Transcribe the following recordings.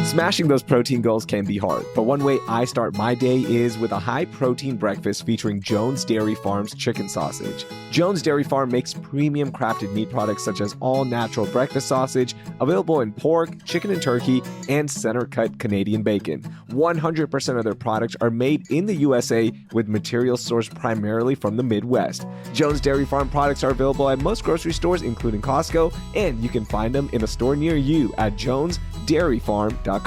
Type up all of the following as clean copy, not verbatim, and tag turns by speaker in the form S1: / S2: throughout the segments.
S1: Smashing those protein goals can be hard, but one way I start my day is with a high-protein breakfast featuring Jones Dairy Farm's chicken sausage. Jones Dairy Farm makes premium crafted meat products such as all-natural breakfast sausage, available in pork, chicken and turkey, and center-cut Canadian bacon. 100% of their products are made in the USA with materials sourced primarily from the Midwest. Jones Dairy Farm products are available at most grocery stores, including Costco, and you can find them in a store near you at jonesdairyfarm.com.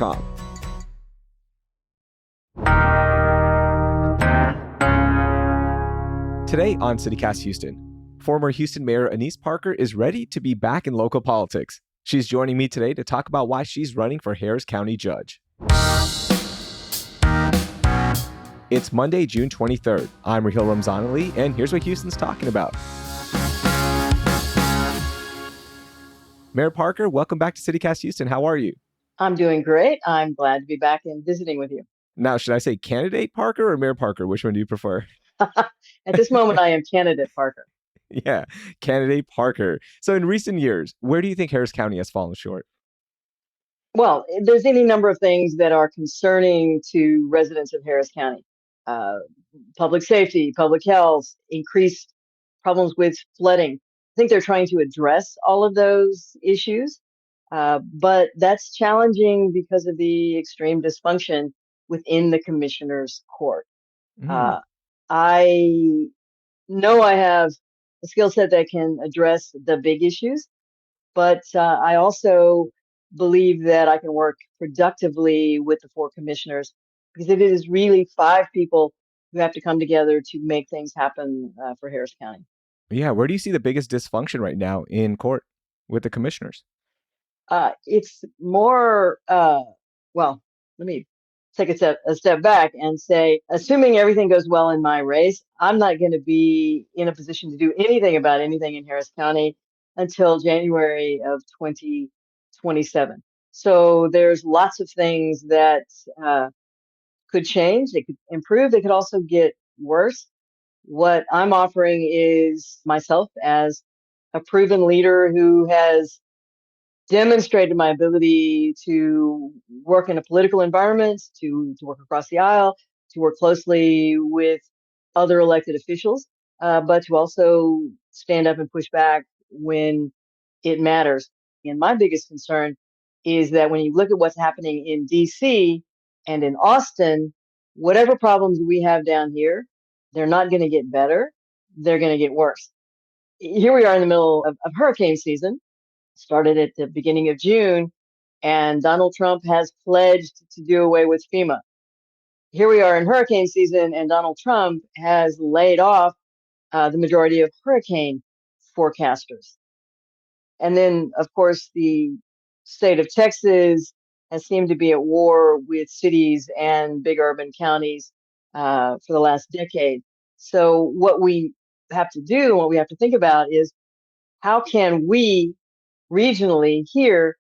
S1: Today on CityCast Houston, former Houston Mayor Annise Parker is ready to be back in local politics. She's joining me today to talk about why she's running for Harris County Judge. It's Monday, June 23rd. I'm Raheel Ramzanali, and here's what Houston's talking about. Mayor Parker, welcome back to CityCast Houston. How are you?
S2: I'm doing great. I'm glad to be back and visiting with you.
S1: Now, should I say candidate Parker or Mayor Parker? Which one do you prefer?
S2: At this moment, I am candidate Parker.
S1: Yeah, candidate Parker. So in recent years, where do you think Harris County has fallen short?
S2: Well, there's any number of things that are concerning to residents of Harris County. Uh, Public safety, public health, increased problems with flooding. I think they're trying to address all of those issues, but that's challenging because of the extreme dysfunction within the commissioner's court. Uh, I know I have a skill set that can address the big issues, but I also believe that I can work productively with the four commissioners because it is really five people who have to come together to make things happen for Harris County.
S1: Yeah, where do you see the biggest dysfunction right now in court with the commissioners?
S2: It's more, well, let me take a step back and say, assuming everything goes well in my race, I'm not going to be in a position to do anything about anything in Harris County until January of 2027. So there's lots of things that could change. They could improve. They could also get worse. What I'm offering is myself as a proven leader who has demonstrated my ability to work in a political environment, to work across the aisle, to work closely with other elected officials, but to also stand up and push back when it matters. And my biggest concern is that when you look at what's happening in DC and in Austin, whatever problems we have down here, they're not going to get better. They're going to get worse. Here we are in the middle of hurricane season, started at the beginning of June, and Donald Trump has pledged to do away with FEMA. Here we are in hurricane season, and Donald Trump has laid off the majority of hurricane forecasters. And then, of course, the state of Texas has seemed to be at war with cities and big urban counties for the last decade. So what we have to do, what we have to think about is how can we regionally here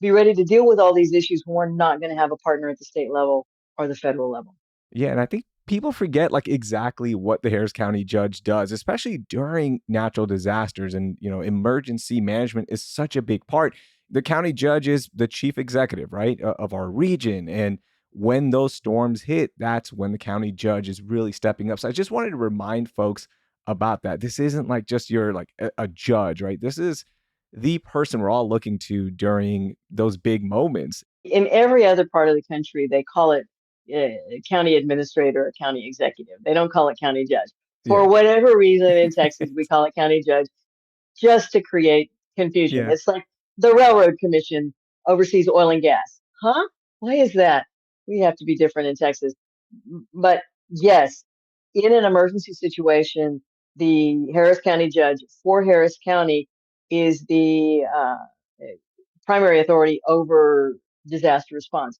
S2: be ready to deal with all these issues when we're not going to have a partner at the state level or the federal level.
S1: Yeah, and I think people forget like exactly what the Harris County judge does, especially during natural disasters. And, emergency management is such a big part. The county judge is the chief executive, right, of our region. And when those storms hit, that's when the county judge is really stepping up. So I just wanted to remind folks about that. This isn't like just your like a judge, right? This is the person we're all looking to during those big moments.
S2: In every other part of the country, they call it county administrator or county executive. They don't call it county judge. For
S1: Yeah.
S2: whatever reason in Texas, we call it county judge just to create confusion.
S1: Yeah.
S2: It's like the Railroad Commission oversees oil and gas. Huh? Why is that? We have to be different in Texas. But yes, in an emergency situation, the Harris County judge for Harris County is the primary authority over disaster response.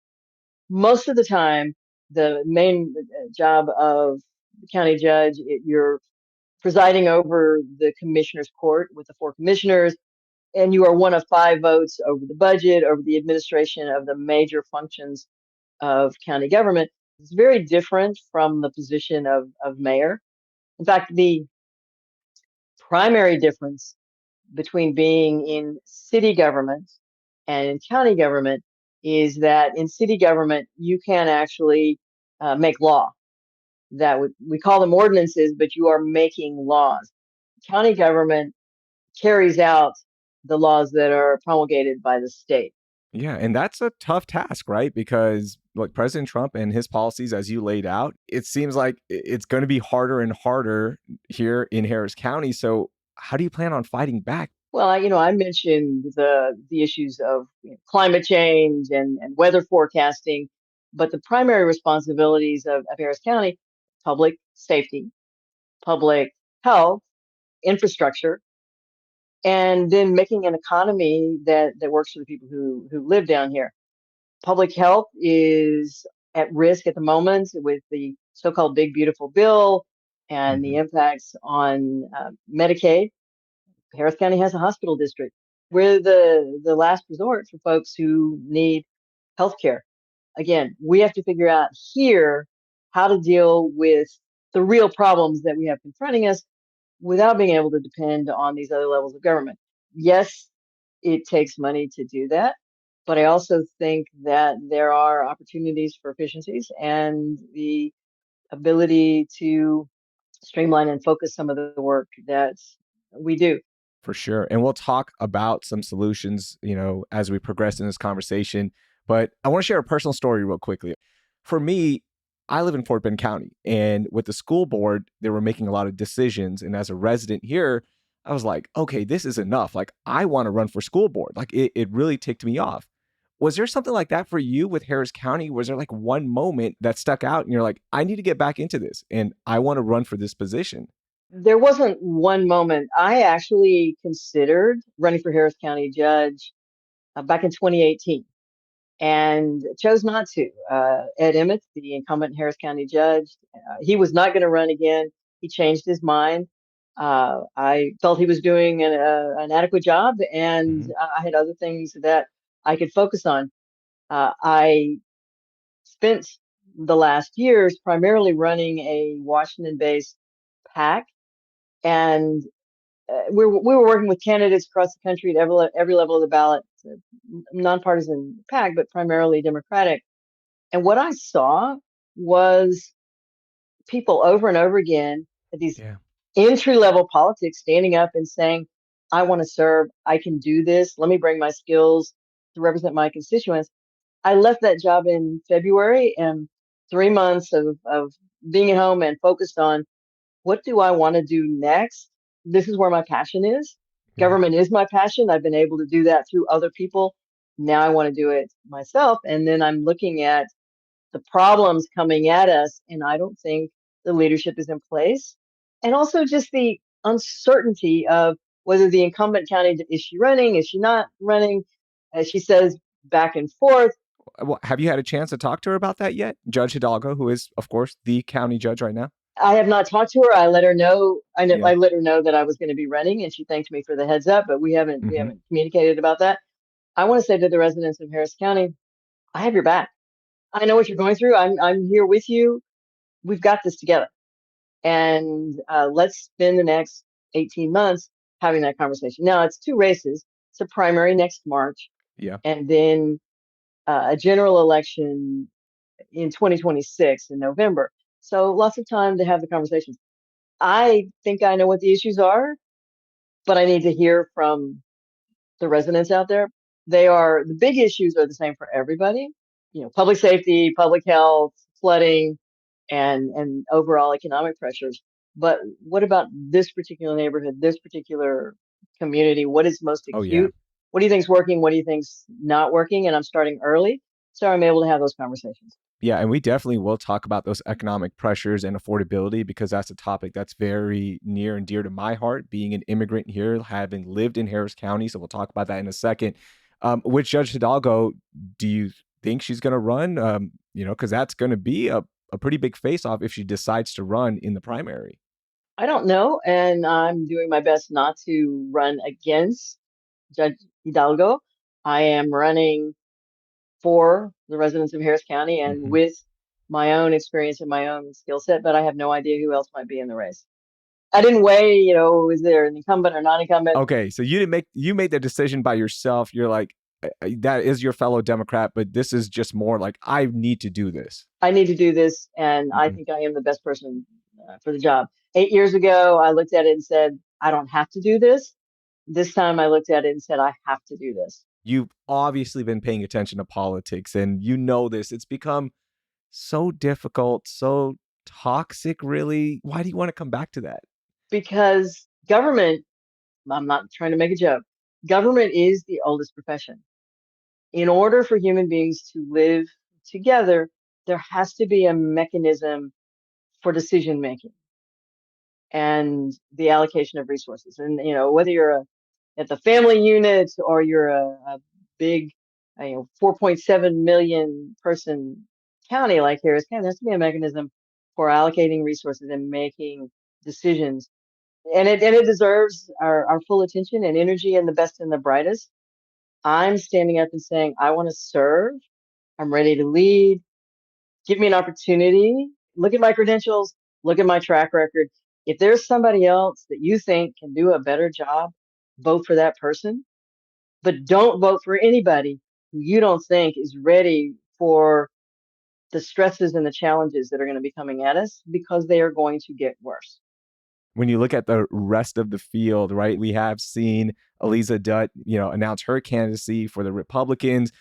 S2: Most of the time, the main job of the county judge, you're presiding over the commissioner's court with the four commissioners, and you are one of five votes over the budget, over the administration of the major functions of county government. It's very different from the position of mayor. In fact, the primary difference between being in city government and in county government is that in city government, you can actually make law. We call them ordinances, but you are making laws. County government carries out the laws that are promulgated by the state.
S1: Yeah, and that's a tough task, right? Because like President Trump and his policies, as you laid out, it seems like it's going to be harder and harder here in Harris County. So, how do you plan on fighting back?
S2: Well, I mentioned the issues of climate change and weather forecasting, but the primary responsibilities of Harris County: public safety, public health, infrastructure, and then making an economy that works for the people who live down here. Public health is at risk at the moment with the so-called Big Beautiful Bill and the
S1: Hmm.
S2: impacts on Medicaid. Harris County has a hospital district. We're the last resort for folks who need health care. Again, we have to figure out here how to deal with the real problems that we have confronting us without being able to depend on these other levels of government. Yes, it takes money to do that, but I also think that there are opportunities for efficiencies and the ability to streamline and focus some of the work that we do.
S1: For sure. And we'll talk about some solutions, as we progress in this conversation. But I want to share a personal story real quickly. For me, I live in Fort Bend County, and with the school board, they were making a lot of decisions. And as a resident here, I was like, okay, this is enough. Like, I want to run for school board. Like, it really ticked me off. Was there something like that for you with Harris County? Was there like one moment that stuck out and you're like, I need to get back into this and I want to run for this position?
S2: There wasn't one moment. I actually considered running for Harris County judge back in 2018 and chose not to. Ed Emmett, the incumbent Harris County judge, he was not going to run again. He changed his mind. I felt he was doing an adequate job, and
S1: Hmm.
S2: I had other things that I could focus on. I spent the last years primarily running a Washington-based PAC, and we were working with candidates across the country at every level of the ballot, nonpartisan PAC, but primarily Democratic. And what I saw was people over and over again at these
S1: Yeah.
S2: entry level politics standing up and saying, I want to serve. I can do this. Let me bring my skills to represent my constituents. I left that job in February, and 3 months of being at home and focused on what do I want to do next? This is where my passion is.
S1: Yeah.
S2: Government is my passion. I've been able to do that through other people. Now I want to do it myself. And then I'm looking at the problems coming at us, and I don't think the leadership is in place. And also just the uncertainty of whether the incumbent county is she running, is she not running, as she says, back and forth.
S1: Well, have you had a chance to talk to her about that yet? Judge Hidalgo, who is, of course, the county judge right now.
S2: I have not talked to her. I let her know.
S1: Yeah.
S2: I let her know that I was going to be running, and she thanked me for the heads up. But we
S1: Hmm.
S2: haven't communicated about that. I want to say to the residents of Harris County, I have your back. I know what you're going through. I'm here with you. We've got this together, and let's spend the next 18 months having that conversation. Now it's two races. It's a primary next March,
S1: Yeah.
S2: and then a general election in 2026 in November. So lots of time to have the conversations. I think I know what the issues are, but I need to hear from the residents out there. The big issues are the same for everybody. Public safety, public health, flooding, and overall economic pressures. But what about this particular neighborhood, this particular community? What is most
S1: Oh, yeah.
S2: acute? What do you think's working? What do you think's not working? And I'm starting early, so I'm able to have those conversations.
S1: Yeah, and we definitely will talk about those economic pressures and affordability because that's a topic that's very near and dear to my heart, being an immigrant here, having lived in Harris County. So we'll talk about that in a second. With Judge Hidalgo, do you think she's going to run? Because that's going to be a pretty big face off if she decides to run in the primary.
S2: I don't know, and I'm doing my best not to run against Judge Hidalgo. I am running for the residents of Harris County and
S1: Hmm.
S2: with my own experience and my own skill set, but I have no idea who else might be in the race. I didn't weigh, is there an incumbent or non-incumbent?
S1: Okay, so you made the decision by yourself. You're like, that is your fellow Democrat, but this is just more like, I need to do this.
S2: I need to do this, and I think I am the best person for the job. 8 years ago, I looked at it and said, I don't have to do this. This time I looked at it and said, I have to do this.
S1: You've obviously been paying attention to politics, and you know this. It's become so difficult, so toxic, really. Why do you want to come back to that?
S2: Because government, I'm not trying to make a joke, government is the oldest profession. In order for human beings to live together, there has to be a mechanism for decision making and the allocation of resources. And, whether you're at the family unit or you're a big, 4.7 million person county like Harris County, there has to be a mechanism for allocating resources and making decisions. And it deserves our full attention and energy and the best and the brightest. I'm standing up and saying, I want to serve. I'm ready to lead. Give me an opportunity. Look at my credentials. Look at my track record. If there's somebody else that you think can do a better job, vote for that person. But don't vote for anybody who you don't think is ready for the stresses and the challenges that are going to be coming at us, because they are going to get worse.
S1: When you look at the rest of the field, right, we have seen Eliza Dutt, announce her candidacy for the Republicans.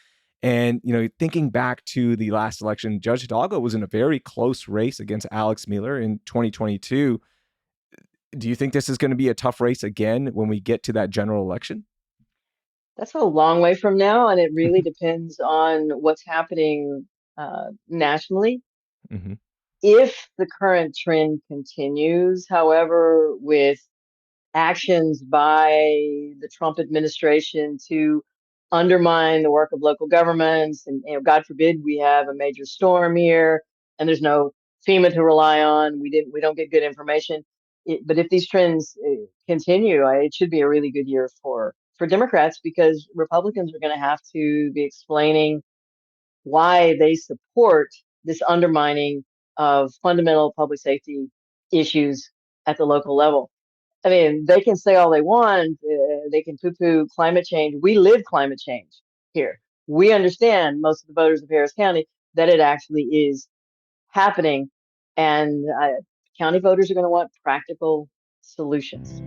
S1: And, thinking back to the last election, Judge Hidalgo was in a very close race against Alex Mueller in 2022. Do you think this is going to be a tough race again when we get to that general election?
S2: That's a long way from now, and it really depends on what's happening nationally.
S1: Mm-hmm.
S2: If the current trend continues, however, with actions by the Trump administration to undermine the work of local governments, and God forbid we have a major storm here and there's no FEMA to rely on, we don't get good information. But if these trends continue, it should be a really good year for Democrats, because Republicans are going to have to be explaining why they support this undermining of fundamental public safety issues at the local level. I mean, they can say all they want. They can poo-poo climate change. We live climate change here. We understand, most of the voters of Harris County, that it actually is happening. And county voters are going to want practical solutions.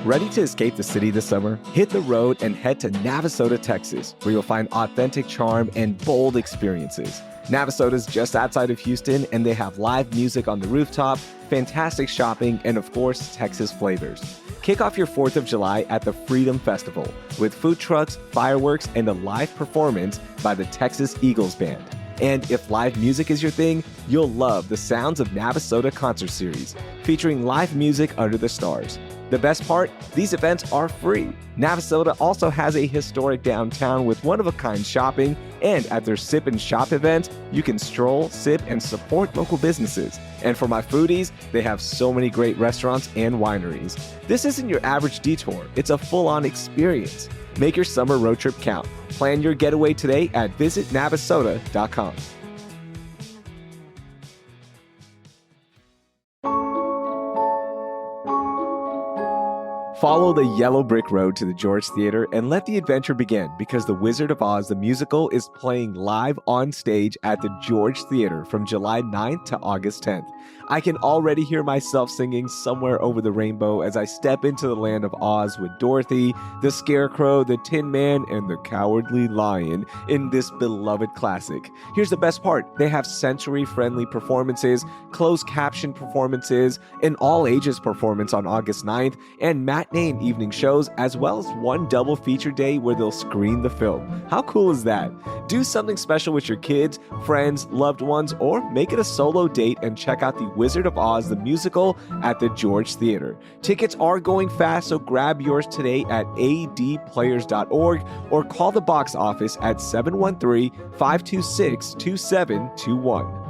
S1: Ready to escape the city this summer? Hit the road and head to Navasota, Texas, where you'll find authentic charm and bold experiences. Navasota is just outside of Houston, and they have live music on the rooftop, fantastic shopping, and of course, Texas flavors. Kick off your 4th of July at the Freedom Festival with food trucks, fireworks, and a live performance by the Texas Eagles Band. And if live music is your thing, you'll love the Sounds of Navasota concert series, featuring live music under the stars. The best part, these events are free. Navasota also has a historic downtown with one-of-a-kind shopping, and at their Sip and Shop event, you can stroll, sip, and support local businesses. And for my foodies, they have so many great restaurants and wineries. This isn't your average detour, it's a full-on experience. Make your summer road trip count. Plan your getaway today at visitnavasota.com. Follow the yellow brick road to the George Theater and let the adventure begin, because The Wizard of Oz the musical is playing live on stage at the George Theater from July 9th to August 10th. I can already hear myself singing Somewhere Over the Rainbow as I step into the land of Oz with Dorothy, the Scarecrow, the Tin Man, and the Cowardly Lion in this beloved classic. Here's the best part. They have sensory-friendly performances, closed caption performances, an all-ages performance on August 9th, and matinee and evening shows, as well as one double feature day where they'll screen the film. How cool is that? Do something special with your kids, friends, loved ones, or make it a solo date and check out The Wizard of Oz the musical at the George Theater. Tickets are going fast, so grab yours today at adplayers.org or call the box office at 713-526-2721.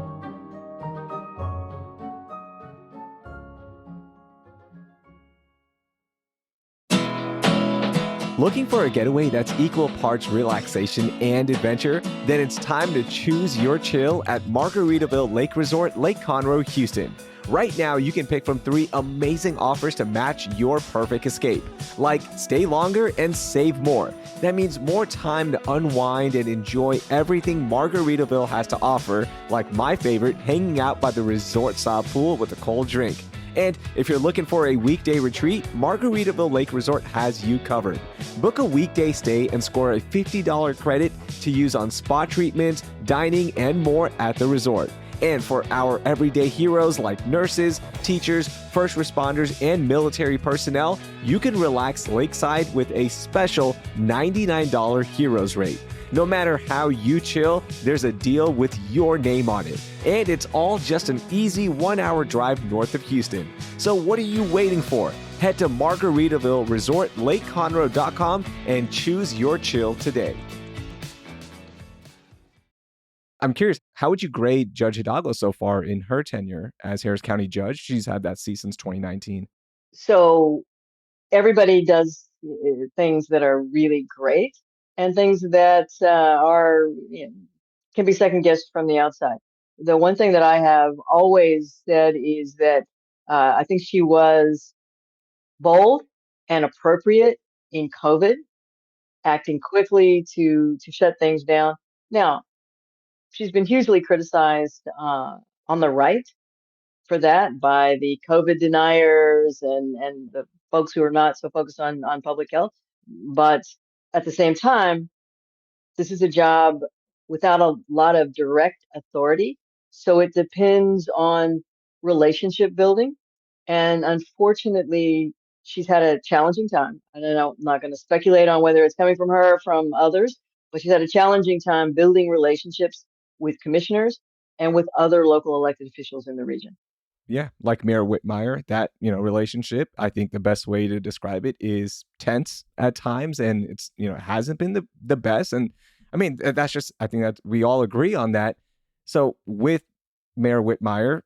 S1: Looking for a getaway that's equal parts relaxation and adventure? Then it's time to choose your chill at Margaritaville Lake Resort, Lake Conroe, Houston. Right now, you can pick from 3 amazing offers to match your perfect escape, like stay longer and save more. That means more time to unwind and enjoy everything Margaritaville has to offer, like my favorite, hanging out by the resort-style pool with a cold drink. And if you're looking for a weekday retreat, Margaritaville Lake Resort has you covered. Book a weekday stay and score a $50 credit to use on spa treatments, dining, and more at the resort. And for our everyday heroes like nurses, teachers, first responders, and military personnel, you can relax lakeside with a special $99 heroes rate. No matter how you chill, there's a deal with your name on it. And it's all just an easy 1-hour drive north of Houston. So what are you waiting for? Head to Margaritaville Resort, LakeConroe.com and choose your chill today. I'm curious, how would you grade Judge Hidalgo so far in her tenure as Harris County Judge? She's had that seat since 2019.
S2: So everybody does things that are really great and things that are can be second guessed from the outside. The one thing that I have always said is that I think she was bold and appropriate in COVID, acting quickly to shut things down. Now, she's been hugely criticized on the right for that by the COVID deniers and the folks who are not so focused on public health. But at the same time, this is a job without a lot of direct authority. So it depends on relationship building. And unfortunately, she's had a challenging time. I don't know, I'm not going to speculate on whether it's coming from her or from others, but she's had a challenging time building relationships with commissioners and with other local elected officials in the region.
S1: Yeah, like Mayor Whitmire, that, relationship, I think the best way to describe it is tense at times, and it's, it hasn't been the best. And I mean, that's just, I think that we all agree on that. So with Mayor Whitmire,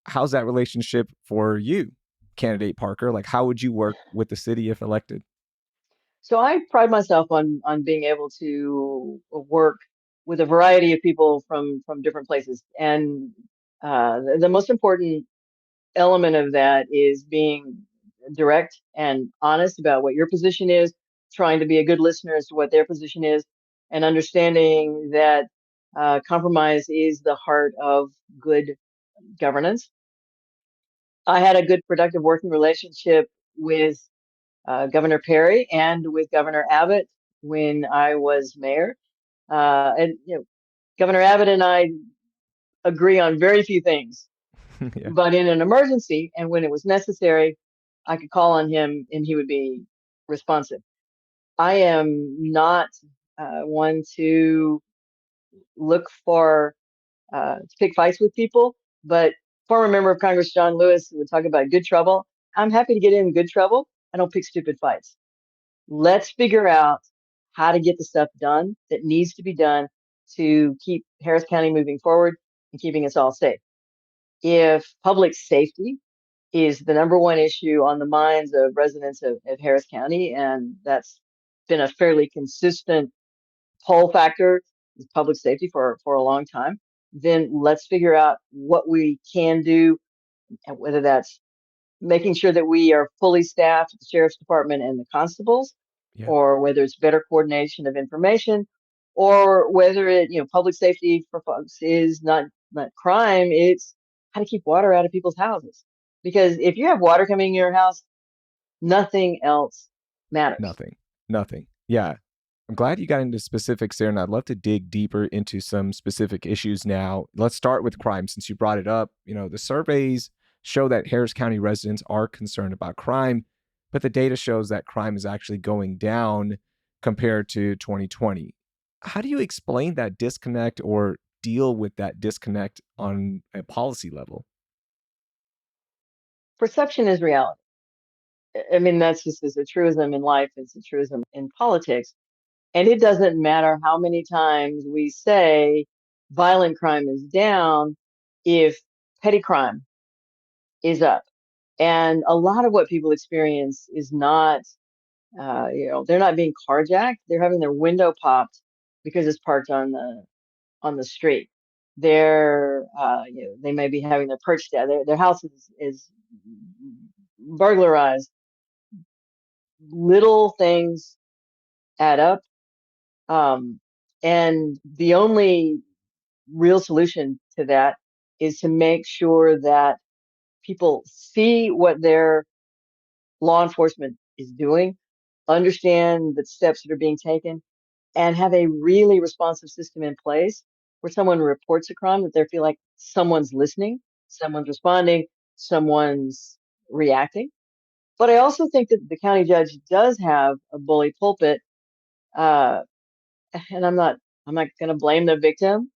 S1: how's that relationship for you, candidate Parker? Like, how would you work with the city if elected?
S2: So I pride myself on being able to work with a variety of people from different places, and the most important element of that is being direct and honest about what your position is, trying to be a good listener as to what their position is, and understanding that compromise is the heart of good governance. I had a good, productive working relationship with Governor Perry and with Governor Abbott when I was mayor. And Governor Abbott and I agree on very few things,
S1: Yeah.
S2: but in an emergency and when it was necessary, I could call on him and he would be responsive. I am not one to look for to pick fights with people, but former member of Congress John Lewis would talk about good trouble. I'm happy to get in good trouble. I don't pick stupid fights. Let's figure out how to get the stuff done that needs to be done to keep Harris County moving forward and keeping us all safe. If public safety is the number one issue on the minds of residents of Harris County, and that's been a fairly consistent poll factor, is public safety for a long time, then let's figure out what we can do, and whether that's making sure that we are fully staffed at the sheriff's department and the constables,
S1: Yeah.
S2: or whether it's better coordination of information, or whether public safety for folks is not crime, it's how to keep water out of people's houses. Because if you have water coming in your house, nothing else matters.
S1: Nothing. Nothing. Yeah. I'm glad you got into specifics there, and I'd love to dig deeper into some specific issues now. Let's start with crime since you brought it up. The surveys show that Harris County residents are concerned about crime, but the data shows that crime is actually going down compared to 2020. How do you explain that disconnect or deal with that disconnect on a policy level?
S2: Perception is reality. I mean, that's just as a truism in life, it's a truism in politics. And it doesn't matter how many times we say violent crime is down if petty crime is up. And a lot of what people experience is not They're not being carjacked. They're having their window popped because it's parked on the street. They may be having their perch down. Their house is burglarized. Little things add up. And the only real solution to that is to make sure that people see what their law enforcement is doing, understand the steps that are being taken, and have a really responsive system in place where someone reports a crime that they feel like someone's listening, someone's responding, someone's reacting. But I also think that the county judge does have a bully pulpit, uh, and I'm not going to blame the victim,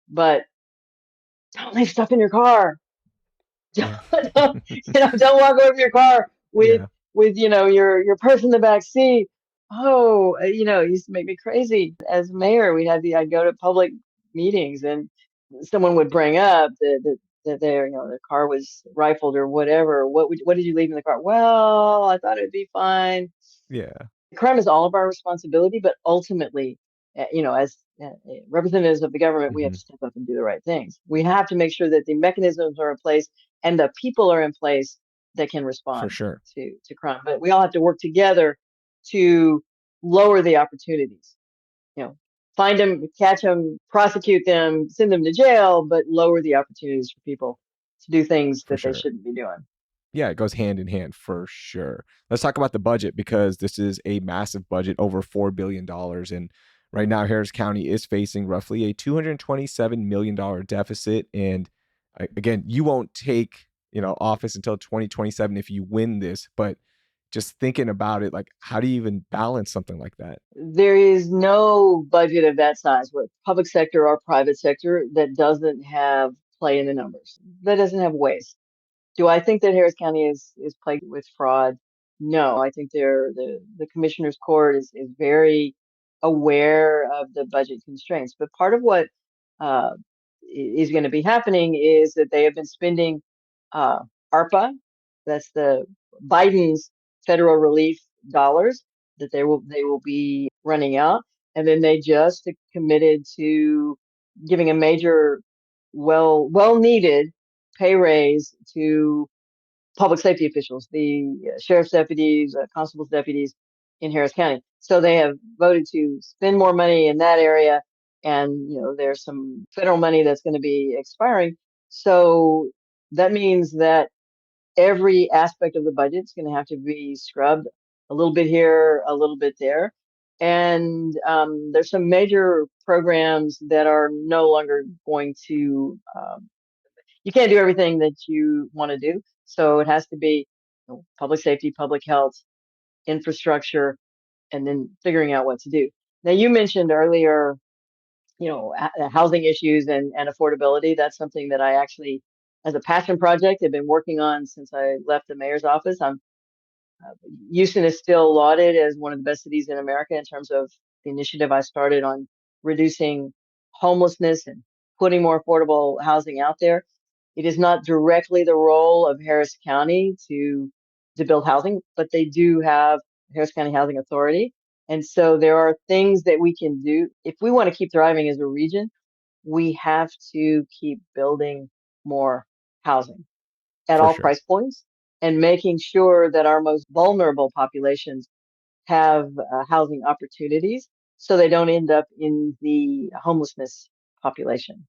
S2: but don't leave stuff in your car.
S1: Yeah.
S2: Don't walk away from your car with
S1: Yeah.
S2: your purse in the back seat. Oh, it used to make me crazy. As mayor, I'd go to public meetings and someone would bring up that their car was rifled or whatever. What did you leave in the car? Well, I thought it'd be fine.
S1: Yeah.
S2: Crime is all of our responsibility, but ultimately, as representatives of the government, we have
S1: Hmm.
S2: to step up and do the right things. We have to make sure that the mechanisms are in place and the people are in place that can
S1: For
S2: respond
S1: sure.
S2: to crime. But we all have to work together to lower the opportunities. You know, find them, catch them, prosecute them, send them to jail, but lower the opportunities for people to do things
S1: For
S2: that they
S1: sure.
S2: shouldn't be doing.
S1: Yeah, it goes hand in hand for sure. Let's talk about the budget because this is a massive budget, over $4 billion. And right now, Harris County is facing roughly a $227 million deficit. And again, you won't take office until 2027 if you win this. But just thinking about it, like, how do you even balance something like that?
S2: There is no budget of that size, whether public sector or private sector, that doesn't have play in the numbers, that doesn't have waste. Do I think that Harris County is plagued with fraud? No, I think the commissioner's court is very aware of the budget constraints. But part of what uh, is going to be happening is that they have been spending uh, ARPA, that's the Biden's federal relief dollars that they will be running out, and then they just committed to giving a major, well needed pay raise to public safety officials, the sheriff's deputies, constables deputies in Harris County. So they have voted to spend more money in that area, and there's some federal money that's going to be expiring. So that means that every aspect of the budget is going to have to be scrubbed a little bit here, a little bit there. And there's some major programs that are no longer going to you can't do everything that you want to do. So it has to be public safety, public health, infrastructure, and then figuring out what to do. Now, you mentioned earlier, housing issues and affordability. That's something that I actually, as a passion project, have been working on since I left the mayor's office. Houston is still lauded as one of the best cities in America in terms of the initiative I started on reducing homelessness and putting more affordable housing out there. It is not directly the role of Harris County to build housing, but they do have Harris County Housing Authority. And so there are things that we can do. If we want to keep thriving as a region, we have to keep building more housing at
S1: For
S2: all
S1: sure.
S2: price points and making sure that our most vulnerable populations have housing opportunities so they don't end up in the homelessness population.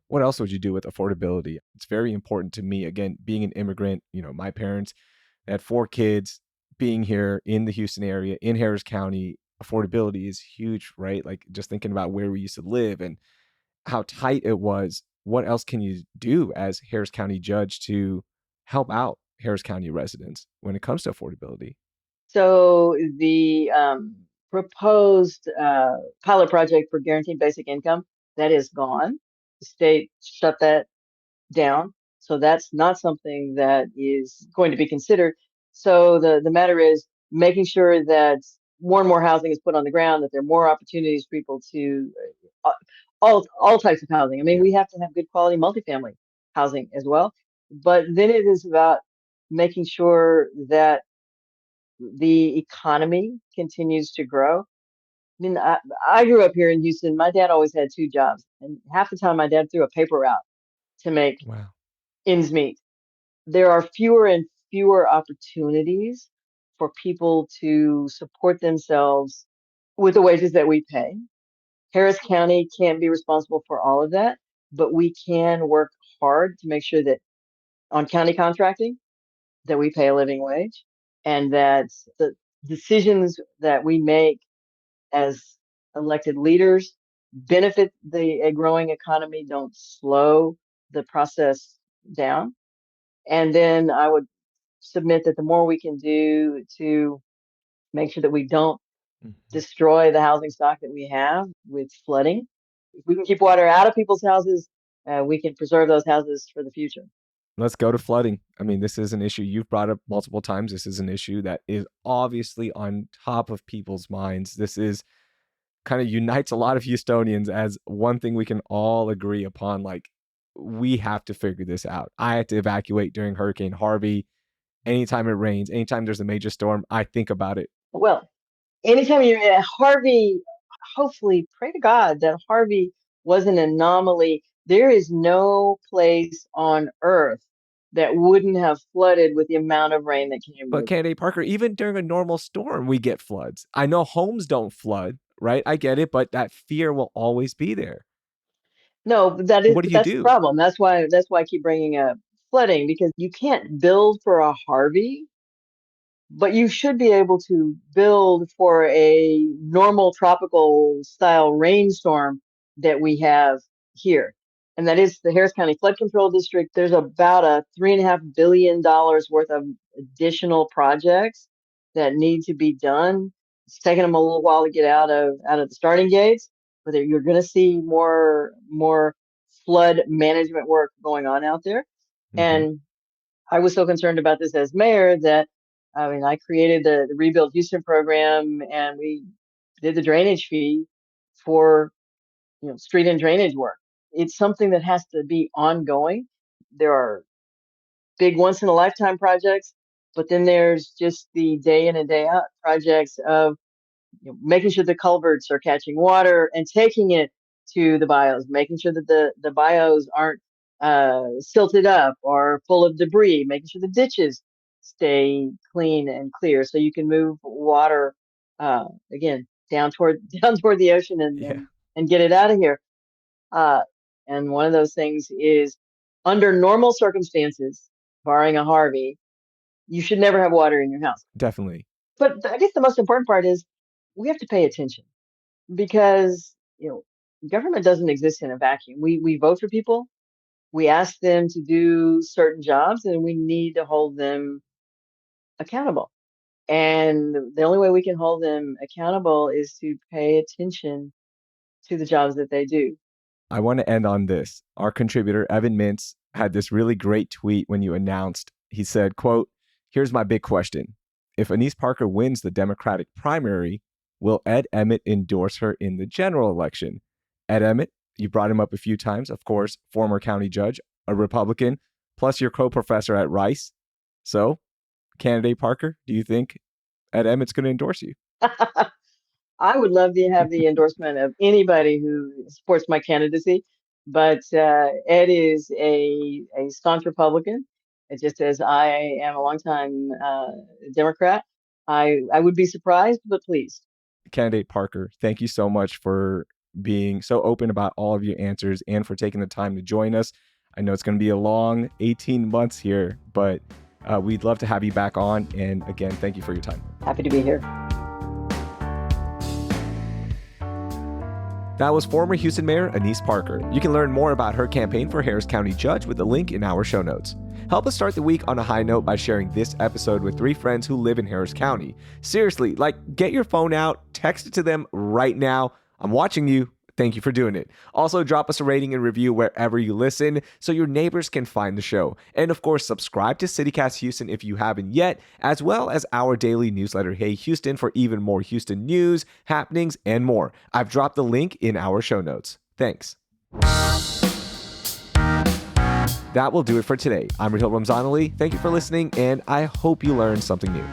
S1: What else would you do with affordability? It's very important to me. Again, being an immigrant, my parents had 4 kids. Being here in the Houston area, in Harris County, affordability is huge, right? Like just thinking about where we used to live and how tight it was. What else can you do as Harris County judge to help out Harris County residents when it comes to affordability?
S2: So the proposed pilot project for guaranteed basic income, that is gone. The state shut that down. So that's not something that is going to be considered. So the matter is making sure that more and more housing is put on the ground, that there are more opportunities for people to uh, all types of housing. I mean,
S1: Yeah,
S2: we have to have good quality multifamily housing as well. But then it is about making sure that the economy continues to grow. I mean, I grew up here in Houston. My dad always had two jobs, and half the time my dad threw a paper out to make
S1: Wow.
S2: ends meet. There are fewer and fewer opportunities for people to support themselves with the wages that we pay. Harris County can't be responsible for all of that, but we can work hard to make sure that on county contracting, that we pay a living wage, and that the decisions that we make as elected leaders benefit a growing economy, don't slow the process down. And then I would submit that the more we can do to make sure that we don't
S1: Mhm.
S2: destroy the housing stock that we have with flooding, if we can keep water out of people's houses, we can preserve those houses for the future.
S1: Let's go to flooding. I mean, this is an issue you've brought up multiple times. This is an issue that is obviously on top of people's minds. This is kind of unites a lot of Houstonians as one thing we can all agree upon. Like, we have to figure this out. I had to evacuate during Hurricane Harvey. Anytime it rains, anytime there's a major storm, I think about it.
S2: Well, anytime you're at Harvey, hopefully pray to God that Harvey was an anomaly. There is no place on earth that wouldn't have flooded with the amount of rain that came
S1: But
S2: with it.
S1: Candidate Parker, even during a normal storm, we get floods. I know homes don't flood, right? I get it, but that fear will always be there.
S2: No, but
S1: What do you
S2: that's the
S1: do?
S2: problem. That's why I keep bringing up flooding, because you can't build for a Harvey, but you should be able to build for a normal tropical style rainstorm that we have here. And that is the Harris County Flood Control District. There's about a $3.5 billion worth of additional projects that need to be done. It's taken them a little while to get out of the starting gates, but you're going to see more flood management work going on out there.
S1: Mm-hmm.
S2: And I was so concerned about this as mayor that, I mean, I created the Rebuild Houston program, and we did the drainage fee for, street and drainage work. It's something that has to be ongoing. There are big once in a lifetime projects, but then there's just the day in and day out projects of, making sure the culverts are catching water and taking it to the bios, making sure that the bios aren't silted up or full of debris, making sure the ditches stay clean and clear so you can move water again down toward down toward the ocean and
S1: Yeah,
S2: and get it out of here. Uh, and one of those things is, under normal circumstances, barring a Harvey, you should never have water in your house.
S1: definitely.
S2: But I guess the most important part is we have to pay attention, because government doesn't exist in a vacuum. We vote for people, we ask them to do certain jobs, and we need to hold them accountable. And the only way we can hold them accountable is to pay attention to the jobs that they do.
S1: I want to end on this. Our contributor, Evan Mintz, had this really great tweet when you announced. He said, quote, "Here's my big question. If Annise Parker wins the Democratic primary, will Ed Emmett endorse her in the general election?" Ed Emmett, you brought him up a few times, of course, former county judge, a Republican, plus your co-professor at Rice. So, Candidate Parker, do you think Ed Emmett's going to endorse you?
S2: I would love to have the endorsement of anybody who supports my candidacy, but Ed is a staunch Republican. It just as I am a longtime Democrat. I would be surprised but pleased.
S1: Candidate Parker, thank you so much for being so open about all of your answers and for taking the time to join us. I know it's going to be a long 18 months here, but we'd love to have you back on. And again, thank you for your time.
S2: Happy to be here.
S1: That was former Houston Mayor Annise Parker. You can learn more about her campaign for Harris County Judge with a link in our show notes. Help us start the week on a high note by sharing this episode with 3 friends who live in Harris County. Seriously, get your phone out, text it to them right now. I'm watching you. Thank you for doing it. Also, drop us a rating and review wherever you listen so your neighbors can find the show. And of course, subscribe to CityCast Houston if you haven't yet, as well as our daily newsletter, Hey Houston, for even more Houston news, happenings, and more. I've dropped the link in our show notes. Thanks. That will do it for today. I'm Raheel Ramzanali. Thank you for listening, and I hope you learned something new.